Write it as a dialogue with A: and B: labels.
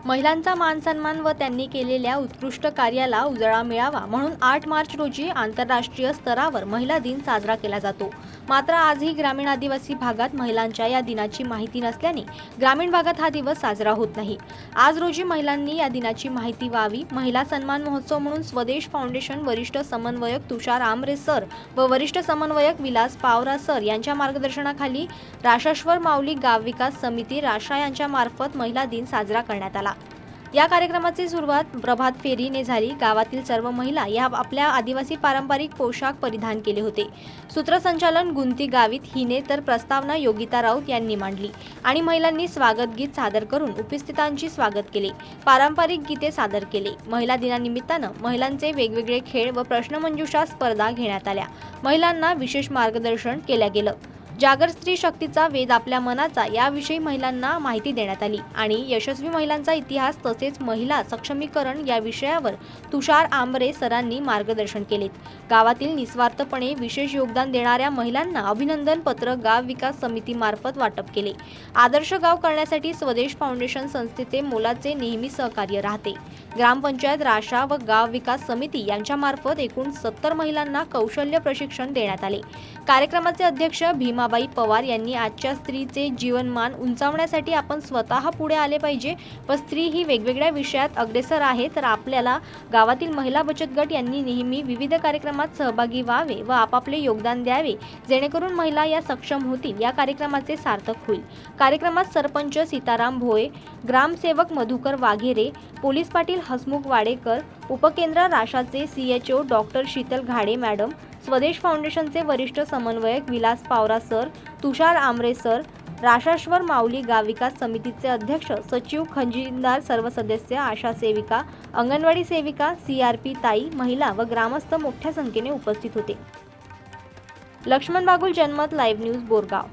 A: महिलांचा मानसन्मान व त्यांनी केलेल्या उत्कृष्ट कार्याला उजाळा मिळावा म्हणून 8 मार्च रोजी आंतरराष्ट्रीय स्तरावर महिला दिन साजरा केला जातो। मात्र आजही ग्रामीण आदिवासी भागात महिलांच्या या दिनाची माहिती नसल्याने ग्रामीण भागात हा दिवस साजरा होत नाही। आज रोजी महिलांनी या दिनाची माहिती व्हावी, महिला सन्मान महोत्सव म्हणून स्वदेश फाउंडेशन वरिष्ठ समन्वयक तुषार आमरे सर व वरिष्ठ समन्वयक विलास पावरा सर यांच्या मार्गदर्शनाखाली राशाश्वर माऊली गाव विकास समिती राशा यांच्या मार्फत महिला दिन साजरा करण्यात आला। या कार्यक्रमाची सुरुवात प्रभात फेरीने झाली। गावातील सर्व महिला या आपल्या आदिवासी पारंपरिक पोशाख परिधान केले होते। सूत्रसंचालन गुंती गावित हिने तर प्रस्तावना योगिता राऊत यांनी मांडली आणि महिलांनी स्वागत गीत सादर करून उपस्थितांची स्वागत केले, पारंपरिक गीते सादर केले। महिला दिनानिमित्तानं महिलांचे वेगवेगळे खेळ व प्रश्नमंजुषा स्पर्धा घेण्यात आल्या। महिलांना विशेष मार्गदर्शन केले गेलं। जागर स्त्री शक्तीचा वेध आपल्या मनाचा याविषयी महिलांना माहिती देण्यात आली आणि यशस्वी महिलांचा इतिहास तसेच महिला सक्षमीकरण या विषयावर तुषार आमरे सरांनी मार्गदर्शन केले। गावातील निस्वार्थपणे विशेष योगदान देणाऱ्या महिलांना अभिनंदन पत्र गाव विकास समिती मार्फत वाटप केले। आदर्श गाव करण्यासाठी स्वदेश फाउंडेशन संस्थेचे मोलाचे नेहमी सहकार्य राहते। ग्रामपंचायत राशा व गाव विकास समिती यांच्या मार्फत एकूण 70 महिलांना कौशल्य प्रशिक्षण देण्यात आले। कार्यक्रमाचे अध्यक्ष भीमाबाई पवार यांनी आजच्या स्त्रीचे जीवनमान उंचावण्यासाठी आपण स्वतः पुढे आले पाहिजे व स्त्री ही वेगवेगळ्या विषयात अग्रेसर आहे, तर आपल्याला गावातील महिला बचत गट यांनी नेहमी विविध कार्यक्रमात सहभागी व्हावे व आपापले योगदान द्यावे, जेणेकरून महिला या सक्षम होतील। या कार्यक्रमाचे सार्थक होईल। कार्यक्रमात सरपंच सीताराम भोये, ग्रामसेवक मधुकर वाघेरे, पोलीस पाटील हसमुख वाडेकर, उपकेंद्र राशाचे CHO doctor Shital Ghade madam, Swadesh फाउंडेशनचे वरिष्ठ समन्वयक विलास पावरा सर, तुषार आमरे सर, राशाश्वर माऊली गाव विकास समितीचे अध्यक्ष सचिव खजिनदार, सर्व सदस्य, आशा सेविका, अंगणवाडी सेविका, CRP ताई, महिला व ग्रामस्थ मोठ्या संख्येने उपस्थित होते। लक्ष्मण बागुल, जनमत लाईव्ह न्यूज, बोरगाव।